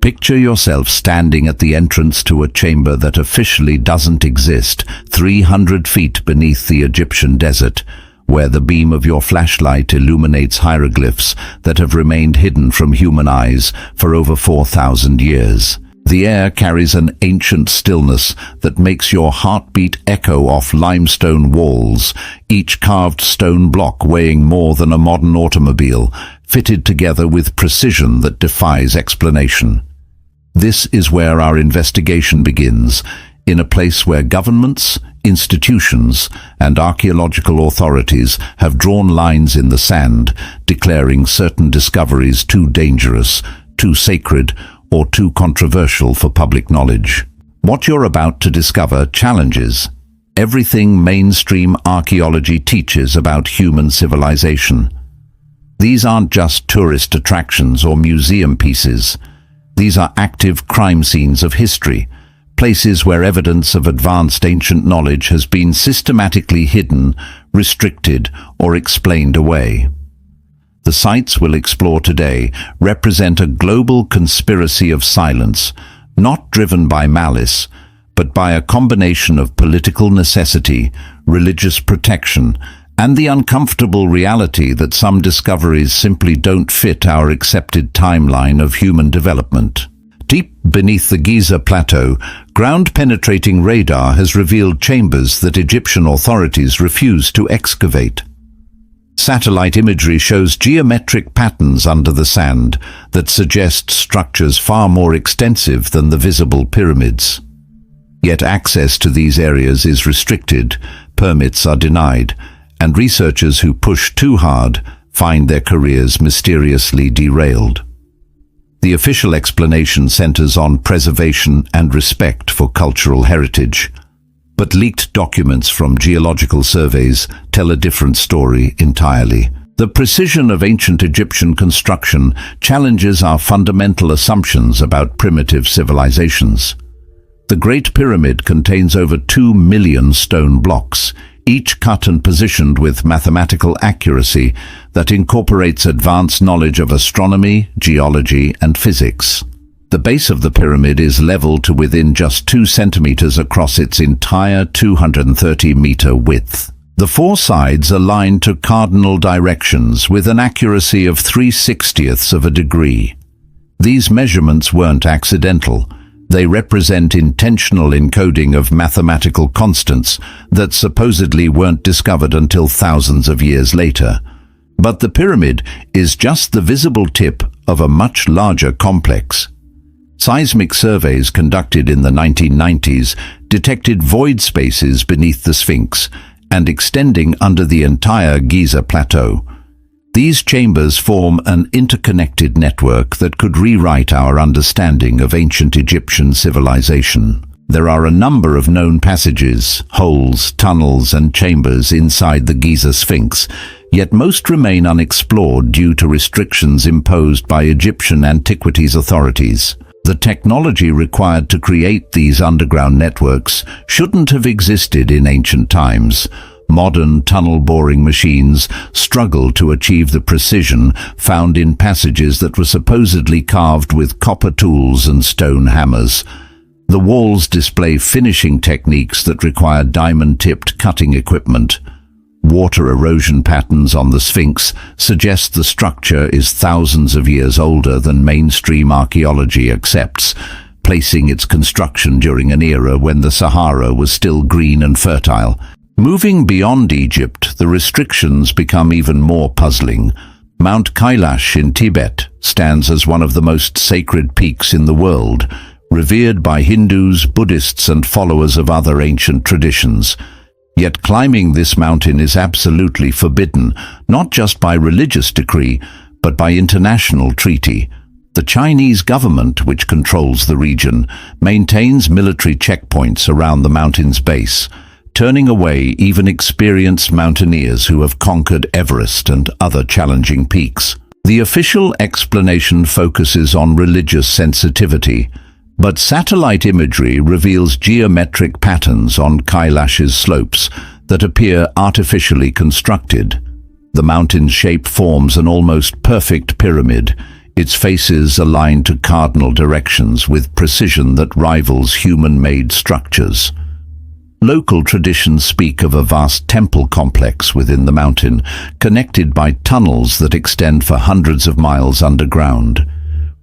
Picture yourself standing at the entrance to a chamber that officially doesn't exist, 300 feet beneath the Egyptian desert, where the beam of your flashlight illuminates hieroglyphs that have remained hidden from human eyes for over 4,000 years. The air carries an ancient stillness that makes your heartbeat echo off limestone walls, each carved stone block weighing more than a modern automobile, fitted together with precision that defies explanation. This is where our investigation begins, in a place where governments, institutions, and archaeological authorities have drawn lines in the sand, declaring certain discoveries too dangerous, too sacred, or too controversial for public knowledge. What you're about to discover challenges everything mainstream archaeology teaches about human civilization. These aren't just tourist attractions or museum pieces. These are active crime scenes of history, places where evidence of advanced ancient knowledge has been systematically hidden, restricted, or explained away. The sites we'll explore today represent a global conspiracy of silence, not driven by malice, but by a combination of political necessity, religious protection, and the uncomfortable reality that some discoveries simply don't fit our accepted timeline of human development. Deep beneath the Giza Plateau, ground-penetrating radar has revealed chambers that Egyptian authorities refuse to excavate. Satellite imagery shows geometric patterns under the sand that suggest structures far more extensive than the visible pyramids. Yet access to these areas is restricted, permits are denied, and researchers who push too hard find their careers mysteriously derailed. The official explanation centers on preservation and respect for cultural heritage. But leaked documents from geological surveys tell a different story entirely. The precision of ancient Egyptian construction challenges our fundamental assumptions about primitive civilizations. The Great Pyramid contains over 2 million stone blocks, each cut and positioned with mathematical accuracy that incorporates advanced knowledge of astronomy, geology, and physics. The base of the pyramid is level to within just 2 centimeters across its entire 230-meter width. The 4 sides align to cardinal directions with an accuracy of 3/60ths of a degree. These measurements weren't accidental. They represent intentional encoding of mathematical constants that supposedly weren't discovered until thousands of years later. But the pyramid is just the visible tip of a much larger complex. Seismic surveys conducted in the 1990s detected void spaces beneath the Sphinx and extending under the entire Giza Plateau. These chambers form an interconnected network that could rewrite our understanding of ancient Egyptian civilization. There are a number of known passages, holes, tunnels, and chambers inside the Giza Sphinx, yet most remain unexplored due to restrictions imposed by Egyptian antiquities authorities. The technology required to create these underground networks shouldn't have existed in ancient times. Modern tunnel-boring machines struggle to achieve the precision found in passages that were supposedly carved with copper tools and stone hammers. The walls display finishing techniques that require diamond-tipped cutting equipment. Water erosion patterns on the Sphinx suggest the structure is thousands of years older than mainstream archaeology accepts, placing its construction during an era when the Sahara was still green and fertile. Moving beyond Egypt, the restrictions become even more puzzling. Mount Kailash in Tibet stands as one of the most sacred peaks in the world, revered by Hindus, Buddhists, and followers of other ancient traditions. Yet climbing this mountain is absolutely forbidden, not just by religious decree, but by international treaty. The Chinese government, which controls the region, maintains military checkpoints around the mountain's base, turning away even experienced mountaineers who have conquered Everest and other challenging peaks. The official explanation focuses on religious sensitivity, but satellite imagery reveals geometric patterns on Kailash's slopes that appear artificially constructed. The mountain's shape forms an almost perfect pyramid, its faces aligned to cardinal directions with precision that rivals human-made structures. Local traditions speak of a vast temple complex within the mountain, connected by tunnels that extend for hundreds of miles underground.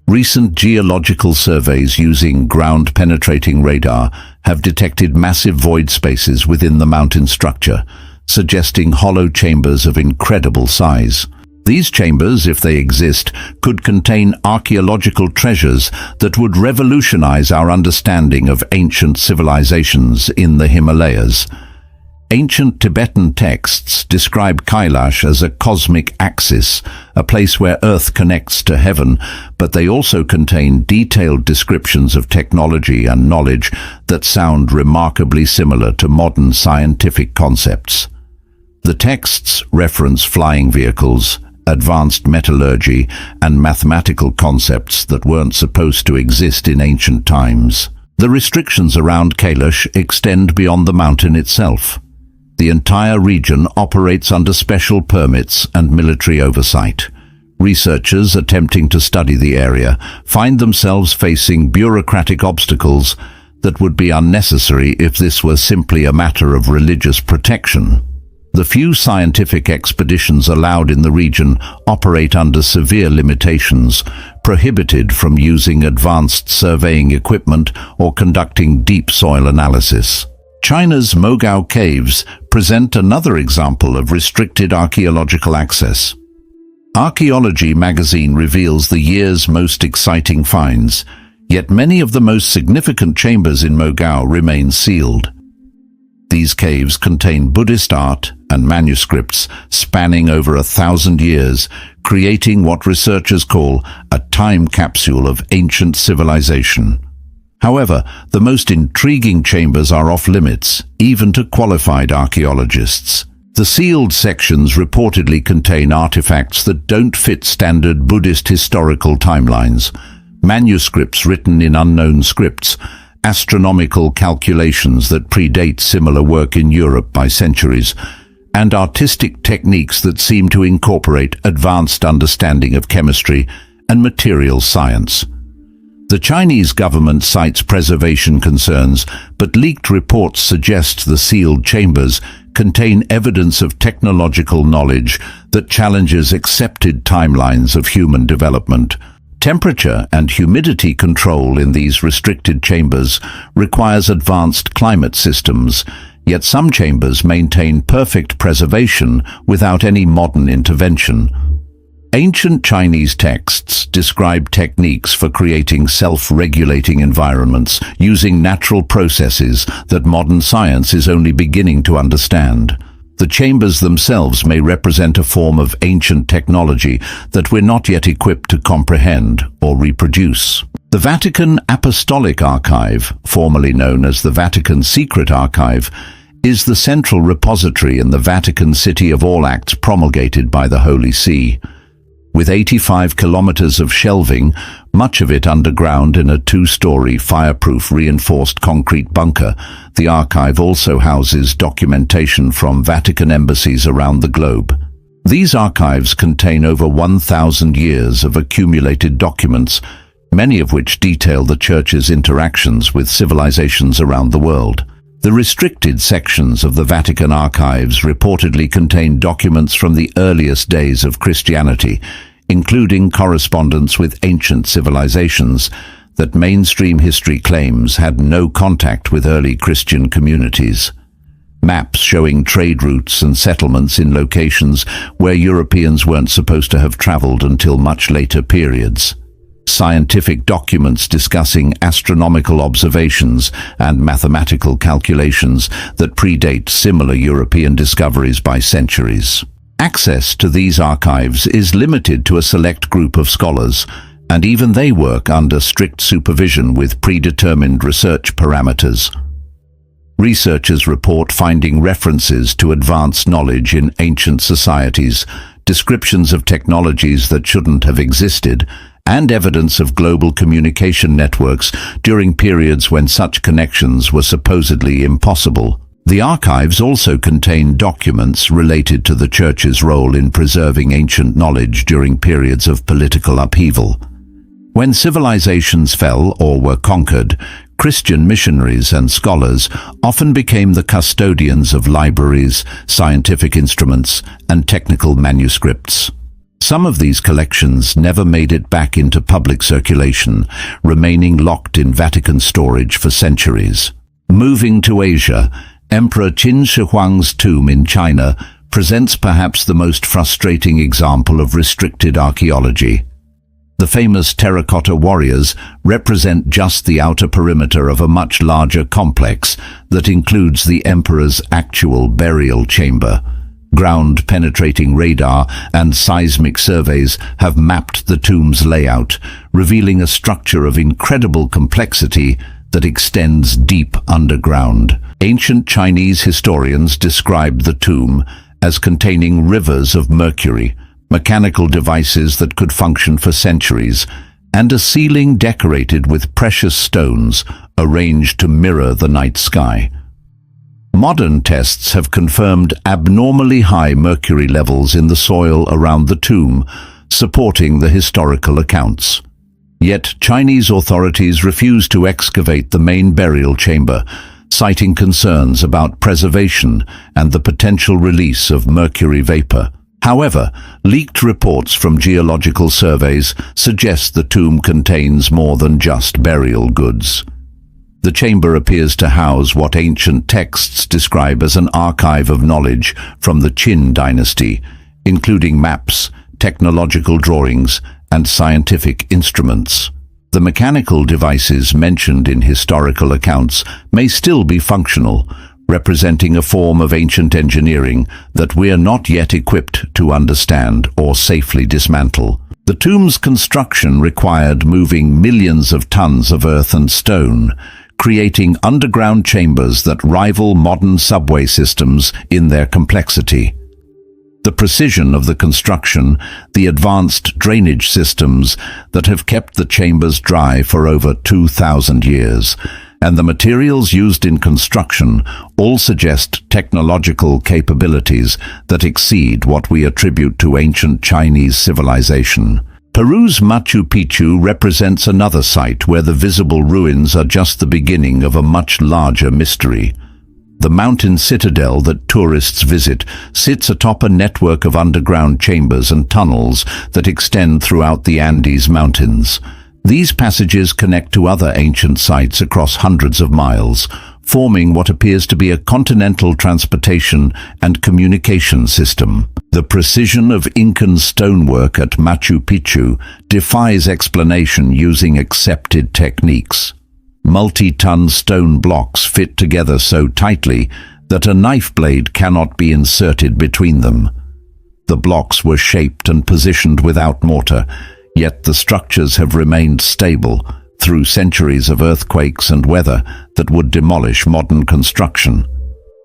Recent geological surveys using ground-penetrating radar have detected massive void spaces within the mountain structure, suggesting hollow chambers of incredible size. These chambers, if they exist, could contain archaeological treasures that would revolutionize our understanding of ancient civilizations in the Himalayas. Ancient Tibetan texts describe Kailash as a cosmic axis, a place where Earth connects to heaven, but they also contain detailed descriptions of technology and knowledge that sound remarkably similar to modern scientific concepts. The texts reference flying vehicles, advanced metallurgy, and mathematical concepts that weren't supposed to exist in ancient times. The restrictions around Kailash extend beyond the mountain itself. The entire region operates under special permits and military oversight. Researchers attempting to study the area find themselves facing bureaucratic obstacles that would be unnecessary if this were simply a matter of religious protection. The few scientific expeditions allowed in the region operate under severe limitations, prohibited from using advanced surveying equipment or conducting deep soil analysis. China's Mogao caves present another example of restricted archaeological access. Archaeology magazine reveals the year's most exciting finds, yet many of the most significant chambers in Mogao remain sealed. These caves contain Buddhist art and manuscripts spanning over 1,000 years, creating what researchers call a time capsule of ancient civilization. However, the most intriguing chambers are off-limits, even to qualified archaeologists. The sealed sections reportedly contain artifacts that don't fit standard Buddhist historical timelines, manuscripts written in unknown scripts, astronomical calculations that predate similar work in Europe by centuries, and artistic techniques that seem to incorporate advanced understanding of chemistry and material science. The Chinese government cites preservation concerns, but leaked reports suggest the sealed chambers contain evidence of technological knowledge that challenges accepted timelines of human development. Temperature and humidity control in these restricted chambers requires advanced climate systems, yet some chambers maintain perfect preservation without any modern intervention. Ancient Chinese texts describe techniques for creating self-regulating environments using natural processes that modern science is only beginning to understand. The chambers themselves may represent a form of ancient technology that we're not yet equipped to comprehend or reproduce. The Vatican Apostolic Archive, formerly known as the Vatican Secret Archive, is the central repository in the Vatican City of all acts promulgated by the Holy See. With 85 kilometers of shelving, much of it underground in a 2-story fireproof reinforced concrete bunker, the archive also houses documentation from Vatican embassies around the globe. These archives contain over 1,000 years of accumulated documents, many of which detail the Church's interactions with civilizations around the world. The restricted sections of the Vatican archives reportedly contain documents from the earliest days of Christianity, including correspondence with ancient civilizations that mainstream history claims had no contact with early Christian communities. Maps showing trade routes and settlements in locations where Europeans weren't supposed to have traveled until much later periods. Scientific documents discussing astronomical observations and mathematical calculations that predate similar European discoveries by centuries. Access to these archives is limited to a select group of scholars, and even they work under strict supervision with predetermined research parameters. Researchers report finding references to advanced knowledge in ancient societies, descriptions of technologies that shouldn't have existed, and evidence of global communication networks during periods when such connections were supposedly impossible. The archives also contain documents related to the Church's role in preserving ancient knowledge during periods of political upheaval. When civilizations fell or were conquered, Christian missionaries and scholars often became the custodians of libraries, scientific instruments, and technical manuscripts. Some of these collections never made it back into public circulation, remaining locked in Vatican storage for centuries. Moving to Asia, Emperor Qin Shi Huang's tomb in China presents perhaps the most frustrating example of restricted archaeology. The famous terracotta warriors represent just the outer perimeter of a much larger complex that includes the emperor's actual burial chamber. Ground-penetrating radar and seismic surveys have mapped the tomb's layout, revealing a structure of incredible complexity that extends deep underground. Ancient Chinese historians described the tomb as containing rivers of mercury, mechanical devices that could function for centuries, and a ceiling decorated with precious stones arranged to mirror the night sky. Modern tests have confirmed abnormally high mercury levels in the soil around the tomb, supporting the historical accounts. Yet Chinese authorities refuse to excavate the main burial chamber, citing concerns about preservation and the potential release of mercury vapor. However, leaked reports from geological surveys suggest the tomb contains more than just burial goods. The chamber appears to house what ancient texts describe as an archive of knowledge from the Qin dynasty, including maps, technological drawings, and scientific instruments. The mechanical devices mentioned in historical accounts may still be functional, representing a form of ancient engineering that we are not yet equipped to understand or safely dismantle. The tomb's construction required moving millions of tons of earth and stone, creating underground chambers that rival modern subway systems in their complexity. The precision of the construction, the advanced drainage systems that have kept the chambers dry for over 2,000 years, and the materials used in construction all suggest technological capabilities that exceed what we attribute to ancient Chinese civilization. Peru's Machu Picchu represents another site where the visible ruins are just the beginning of a much larger mystery. The mountain citadel that tourists visit sits atop a network of underground chambers and tunnels that extend throughout the Andes Mountains. These passages connect to other ancient sites across hundreds of miles, forming what appears to be a continental transportation and communication system. The precision of Incan stonework at Machu Picchu defies explanation using accepted techniques. Multi-ton stone blocks fit together so tightly that a knife blade cannot be inserted between them. The blocks were shaped and positioned without mortar, yet the structures have remained stable through centuries of earthquakes and weather that would demolish modern construction.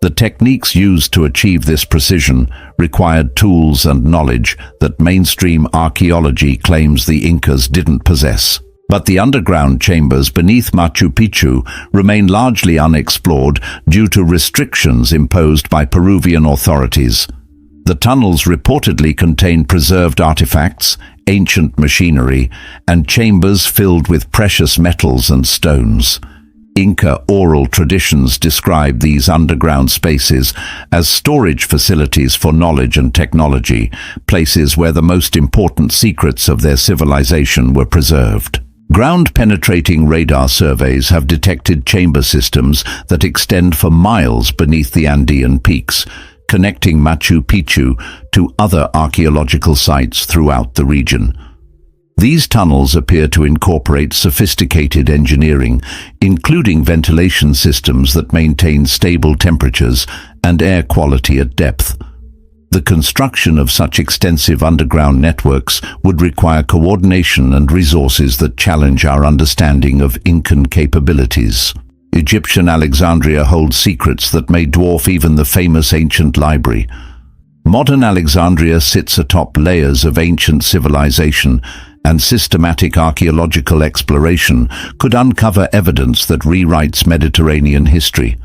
The techniques used to achieve this precision required tools and knowledge that mainstream archaeology claims the Incas didn't possess. But the underground chambers beneath Machu Picchu remain largely unexplored due to restrictions imposed by Peruvian authorities. The tunnels reportedly contain preserved artifacts, ancient machinery, and chambers filled with precious metals and stones. Inca oral traditions describe these underground spaces as storage facilities for knowledge and technology, places where the most important secrets of their civilization were preserved. Ground-penetrating radar surveys have detected chamber systems that extend for miles beneath the Andean peaks, connecting Machu Picchu to other archaeological sites throughout the region. These tunnels appear to incorporate sophisticated engineering, including ventilation systems that maintain stable temperatures and air quality at depth. The construction of such extensive underground networks would require coordination and resources that challenge our understanding of Incan capabilities. Egyptian Alexandria holds secrets that may dwarf even the famous ancient library. Modern Alexandria sits atop layers of ancient civilization, and systematic archaeological exploration could uncover evidence that rewrites Mediterranean history.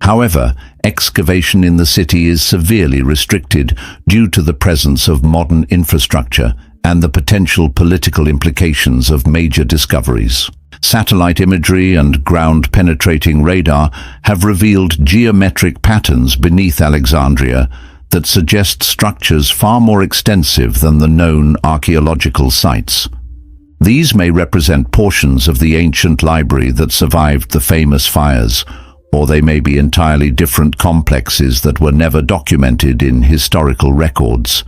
However, excavation in the city is severely restricted due to the presence of modern infrastructure and the potential political implications of major discoveries. Satellite imagery and ground-penetrating radar have revealed geometric patterns beneath Alexandria that suggest structures far more extensive than the known archaeological sites. These may represent portions of the ancient library that survived the famous fires, or they may be entirely different complexes that were never documented in historical records.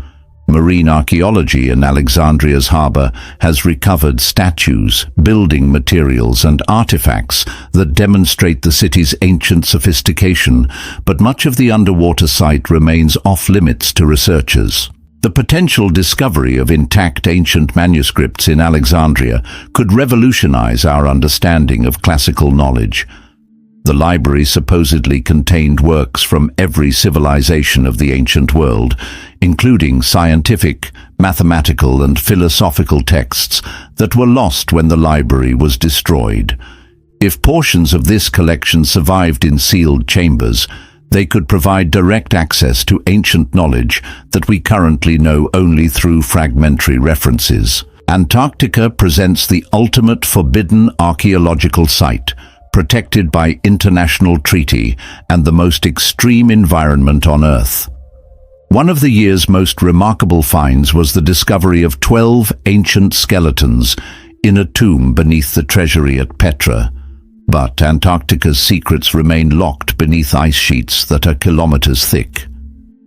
Marine archaeology in Alexandria's harbour has recovered statues, building materials and artifacts that demonstrate the city's ancient sophistication, but much of the underwater site remains off-limits to researchers. The potential discovery of intact ancient manuscripts in Alexandria could revolutionize our understanding of classical knowledge. The library supposedly contained works from every civilization of the ancient world, including scientific, mathematical and philosophical texts that were lost when the library was destroyed. If portions of this collection survived in sealed chambers, they could provide direct access to ancient knowledge that we currently know only through fragmentary references. Antarctica presents the ultimate forbidden archaeological site, protected by international treaty and the most extreme environment on Earth. One of the year's most remarkable finds was the discovery of 12 ancient skeletons in a tomb beneath the treasury at Petra. But Antarctica's secrets remain locked beneath ice sheets that are kilometers thick.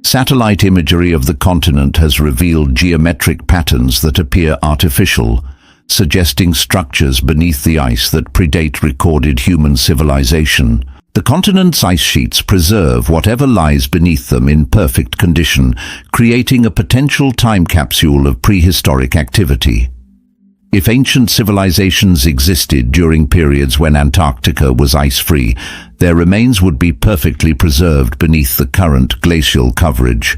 Satellite imagery of the continent has revealed geometric patterns that appear artificial, suggesting structures beneath the ice that predate recorded human civilization. The continent's ice sheets preserve whatever lies beneath them in perfect condition, creating a potential time capsule of prehistoric activity. If ancient civilizations existed during periods when Antarctica was ice-free, their remains would be perfectly preserved beneath the current glacial coverage.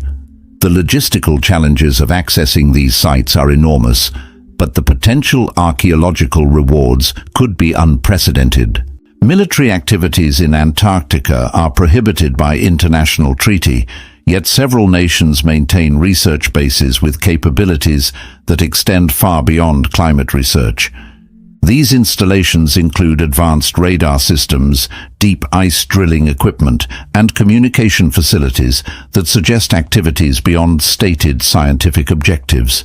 The logistical challenges of accessing these sites are enormous, but the potential archaeological rewards could be unprecedented. Military activities in Antarctica are prohibited by international treaty, yet several nations maintain research bases with capabilities that extend far beyond climate research. These installations include advanced radar systems, deep ice drilling equipment, and communication facilities that suggest activities beyond stated scientific objectives.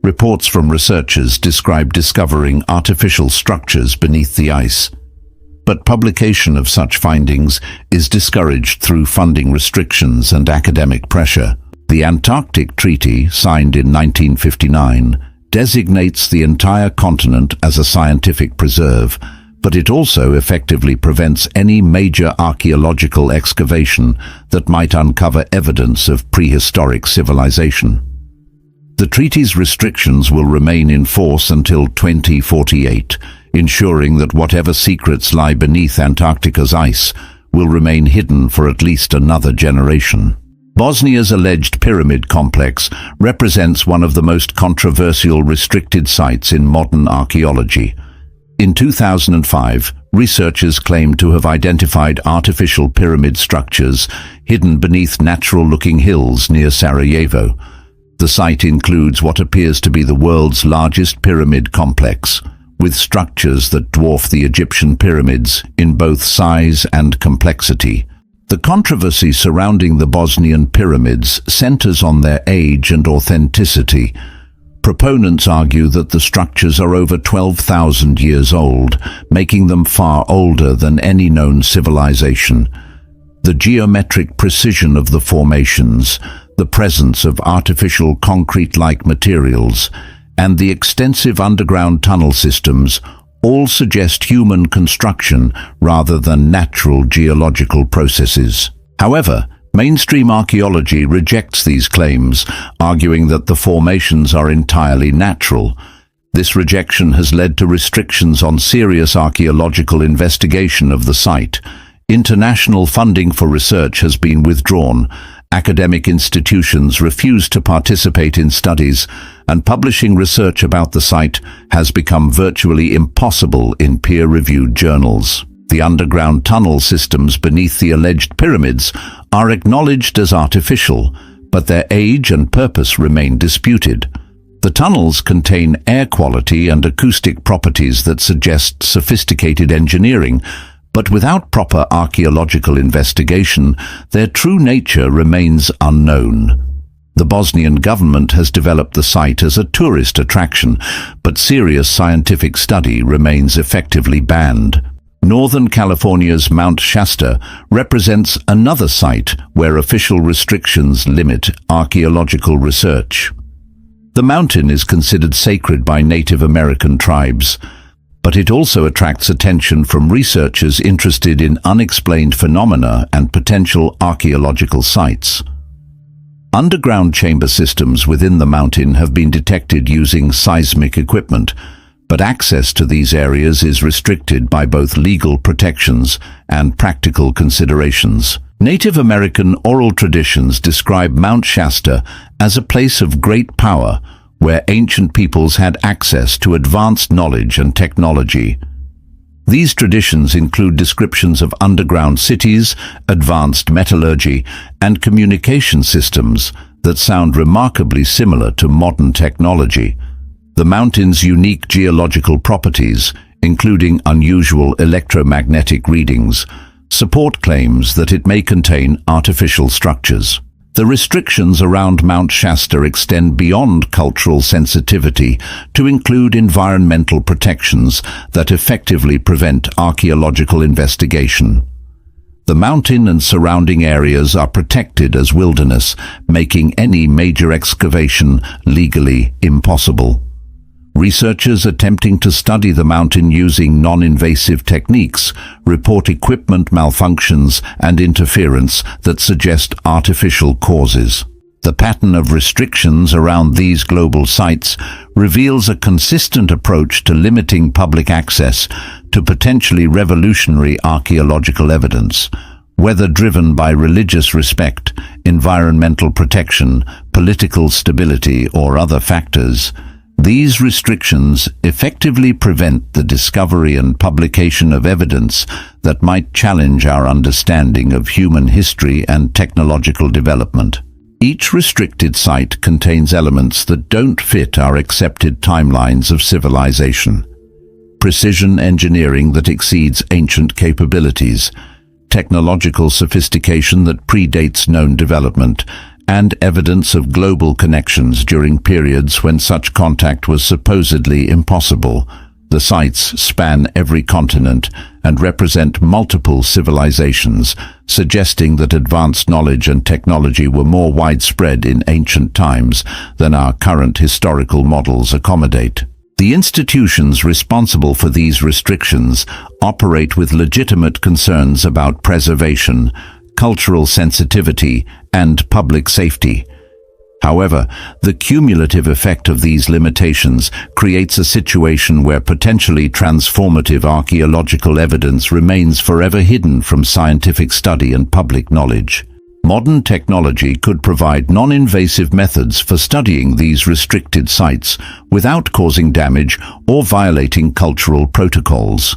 Reports from researchers describe discovering artificial structures beneath the ice. But publication of such findings is discouraged through funding restrictions and academic pressure. The Antarctic Treaty, signed in 1959, designates the entire continent as a scientific preserve, but it also effectively prevents any major archaeological excavation that might uncover evidence of prehistoric civilization. The treaty's restrictions will remain in force until 2048, ensuring that whatever secrets lie beneath Antarctica's ice will remain hidden for at least another generation. Bosnia's alleged pyramid complex represents one of the most controversial restricted sites in modern archaeology. In 2005, researchers claimed to have identified artificial pyramid structures hidden beneath natural-looking hills near Sarajevo. The site includes what appears to be the world's largest pyramid complex, with structures that dwarf the Egyptian pyramids in both size and complexity. The controversy surrounding the Bosnian pyramids centers on their age and authenticity. Proponents argue that the structures are over 12,000 years old, making them far older than any known civilization. The geometric precision of the formations, the presence of artificial concrete-like materials, and the extensive underground tunnel systems all suggest human construction rather than natural geological processes. However, mainstream archaeology rejects these claims, arguing that the formations are entirely natural. This rejection has led to restrictions on serious archaeological investigation of the site. International funding for research has been withdrawn. Academic institutions refuse to participate in studies, and publishing research about the site has become virtually impossible in peer-reviewed journals. The underground tunnel systems beneath the alleged pyramids are acknowledged as artificial, but their age and purpose remain disputed. The tunnels contain air quality and acoustic properties that suggest sophisticated engineering, but without proper archaeological investigation, their true nature remains unknown. The Bosnian government has developed the site as a tourist attraction, but serious scientific study remains effectively banned. Northern California's Mount Shasta represents another site where official restrictions limit archaeological research. The mountain is considered sacred by Native American tribes, but it also attracts attention from researchers interested in unexplained phenomena and potential archaeological sites. Underground chamber systems within the mountain have been detected using seismic equipment, but access to these areas is restricted by both legal protections and practical considerations. Native American oral traditions describe Mount Shasta as a place of great power where ancient peoples had access to advanced knowledge and technology. These traditions include descriptions of underground cities, advanced metallurgy, and communication systems that sound remarkably similar to modern technology. The mountain's unique geological properties, including unusual electromagnetic readings, support claims that it may contain artificial structures. The restrictions around Mount Shasta extend beyond cultural sensitivity to include environmental protections that effectively prevent archaeological investigation. The mountain and surrounding areas are protected as wilderness, making any major excavation legally impossible. Researchers attempting to study the mountain using non-invasive techniques report equipment malfunctions and interference that suggest artificial causes. The pattern of restrictions around these global sites reveals a consistent approach to limiting public access to potentially revolutionary archaeological evidence, whether driven by religious respect, environmental protection, political stability, or other factors. These restrictions effectively prevent the discovery and publication of evidence that might challenge our understanding of human history and technological development. Each restricted site contains elements that don't fit our accepted timelines of civilization. Precision engineering that exceeds ancient capabilities, technological sophistication that predates known development, and evidence of global connections during periods when such contact was supposedly impossible. The sites span every continent and represent multiple civilizations, suggesting that advanced knowledge and technology were more widespread in ancient times than our current historical models accommodate. The institutions responsible for these restrictions operate with legitimate concerns about preservation, cultural sensitivity, and public safety. However, the cumulative effect of these limitations creates a situation where potentially transformative archaeological evidence remains forever hidden from scientific study and public knowledge. Modern technology could provide non-invasive methods for studying these restricted sites without causing damage or violating cultural protocols.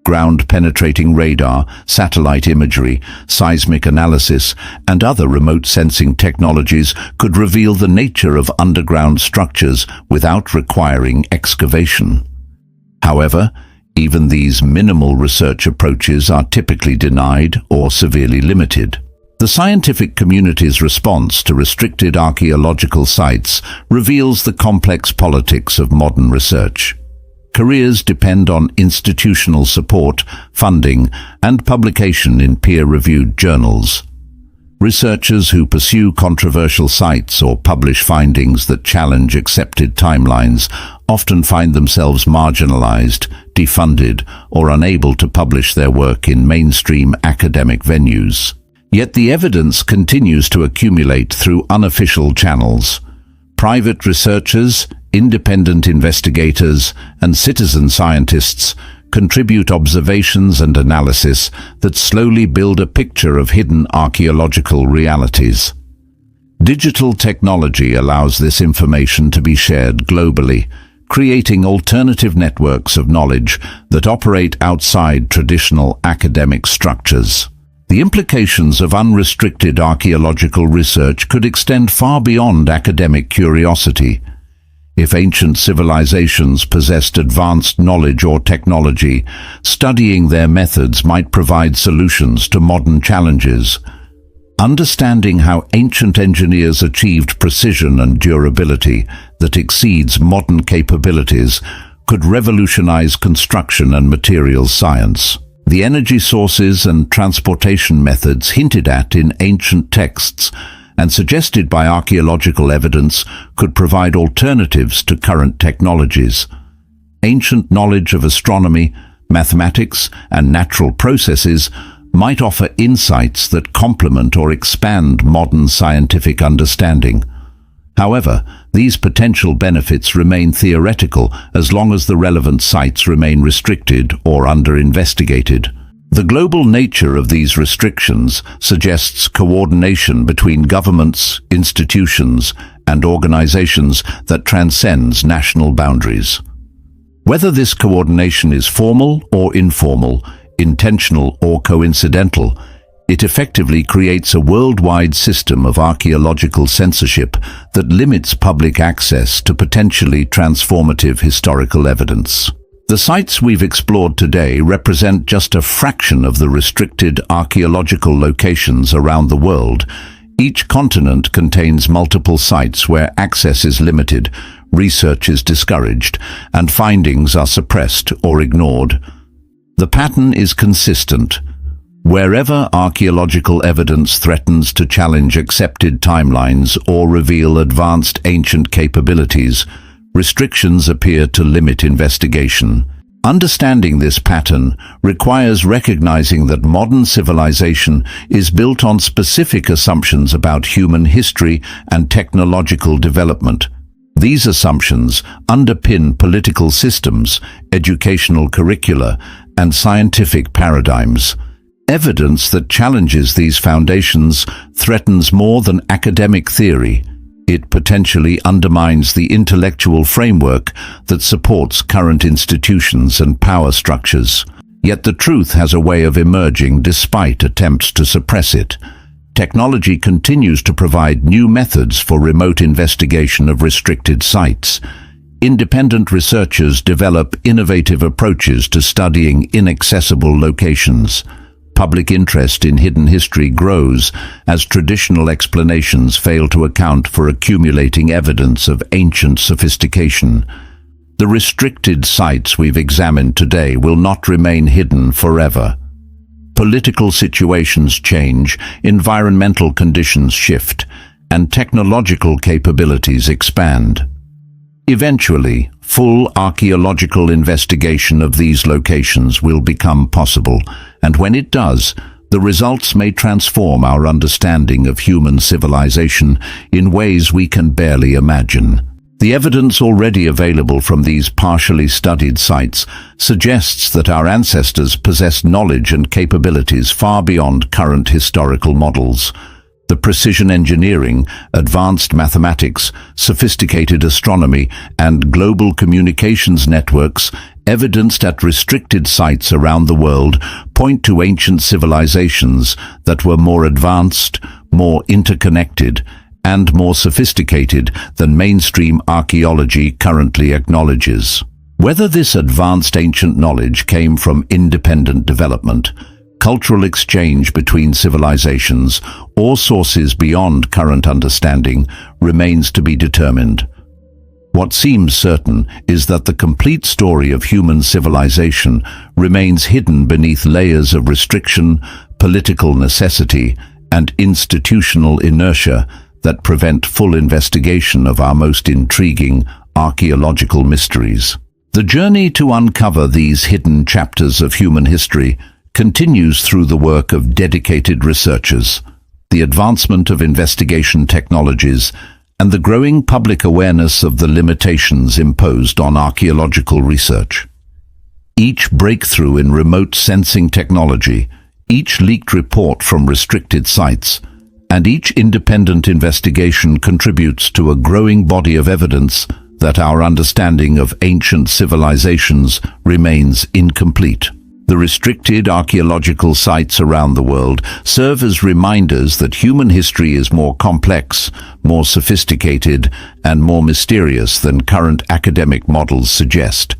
Ground-penetrating radar, satellite imagery, seismic analysis, and other remote sensing technologies could reveal the nature of underground structures without requiring excavation. However, even these minimal research approaches are typically denied or severely limited. The scientific community's response to restricted archaeological sites reveals the complex politics of modern research. Careers depend on institutional support, funding, and publication in peer-reviewed journals. Researchers who pursue controversial sites or publish findings that challenge accepted timelines often find themselves marginalized, defunded, or unable to publish their work in mainstream academic venues. Yet the evidence continues to accumulate through unofficial channels. Private researchers, independent investigators, and citizen scientists contribute observations and analysis that slowly build a picture of hidden archaeological realities. Digital technology allows this information to be shared globally, creating alternative networks of knowledge that operate outside traditional academic structures. The implications of unrestricted archaeological research could extend far beyond academic curiosity. If ancient civilizations possessed advanced knowledge or technology, studying their methods might provide solutions to modern challenges. Understanding how ancient engineers achieved precision and durability that exceeds modern capabilities could revolutionize construction and materials science. The energy sources and transportation methods hinted at in ancient texts and suggested by archaeological evidence could provide alternatives to current technologies. Ancient knowledge of astronomy, mathematics, and natural processes might offer insights that complement or expand modern scientific understanding. However, these potential benefits remain theoretical as long as the relevant sites remain restricted or under-investigated. The global nature of these restrictions suggests coordination between governments, institutions, and organizations that transcends national boundaries. Whether this coordination is formal or informal, intentional or coincidental, it effectively creates a worldwide system of archaeological censorship that limits public access to potentially transformative historical evidence. The sites we've explored today represent just a fraction of the restricted archaeological locations around the world. Each continent contains multiple sites where access is limited, research is discouraged, and findings are suppressed or ignored. The pattern is consistent. Wherever archaeological evidence threatens to challenge accepted timelines or reveal advanced ancient capabilities, restrictions appear to limit investigation. Understanding this pattern requires recognizing that modern civilization is built on specific assumptions about human history and technological development. These assumptions underpin political systems, educational curricula, and scientific paradigms. Evidence that challenges these foundations threatens more than academic theory. It potentially undermines the intellectual framework that supports current institutions and power structures. Yet the truth has a way of emerging despite attempts to suppress it. Technology continues to provide new methods for remote investigation of restricted sites. Independent researchers develop innovative approaches to studying inaccessible locations. Public interest in hidden history grows as traditional explanations fail to account for accumulating evidence of ancient sophistication. The restricted sites we've examined today will not remain hidden forever. Political situations change, environmental conditions shift, and technological capabilities expand. Eventually, full archaeological investigation of these locations will become possible, and when it does, the results may transform our understanding of human civilization in ways we can barely imagine. The evidence already available from these partially studied sites suggests that our ancestors possessed knowledge and capabilities far beyond current historical models. The precision engineering, advanced mathematics, sophisticated astronomy, and global communications networks evidenced at restricted sites around the world point to ancient civilizations that were more advanced, more interconnected, and more sophisticated than mainstream archaeology currently acknowledges. Whether this advanced ancient knowledge came from independent development, cultural exchange between civilizations, or sources beyond current understanding remains to be determined. What seems certain is that the complete story of human civilization remains hidden beneath layers of restriction, political necessity, and institutional inertia that prevent full investigation of our most intriguing archaeological mysteries. The journey to uncover these hidden chapters of human history continues through the work of dedicated researchers, the advancement of investigation technologies, and the growing public awareness of the limitations imposed on archaeological research. Each breakthrough in remote sensing technology, each leaked report from restricted sites, and each independent investigation contributes to a growing body of evidence that our understanding of ancient civilizations remains incomplete. The restricted archaeological sites around the world serve as reminders that human history is more complex, more sophisticated, and more mysterious than current academic models suggest.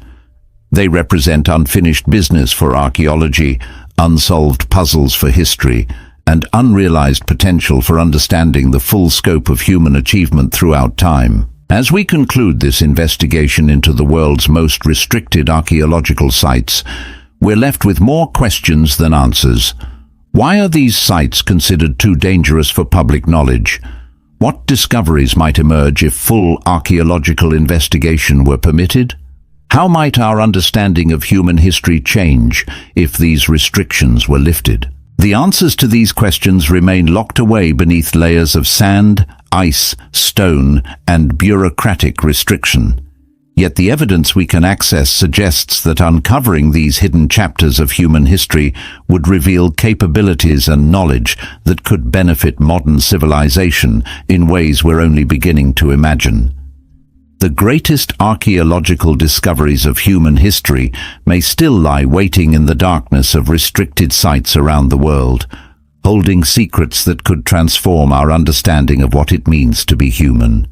They represent unfinished business for archaeology, unsolved puzzles for history, and unrealized potential for understanding the full scope of human achievement throughout time. As we conclude this investigation into the world's most restricted archaeological sites, we're left with more questions than answers. Why are these sites considered too dangerous for public knowledge? What discoveries might emerge if full archaeological investigation were permitted? How might our understanding of human history change if these restrictions were lifted? The answers to these questions remain locked away beneath layers of sand, ice, stone, and bureaucratic restriction. Yet the evidence we can access suggests that uncovering these hidden chapters of human history would reveal capabilities and knowledge that could benefit modern civilization in ways we're only beginning to imagine. The greatest archaeological discoveries of human history may still lie waiting in the darkness of restricted sites around the world, holding secrets that could transform our understanding of what it means to be human.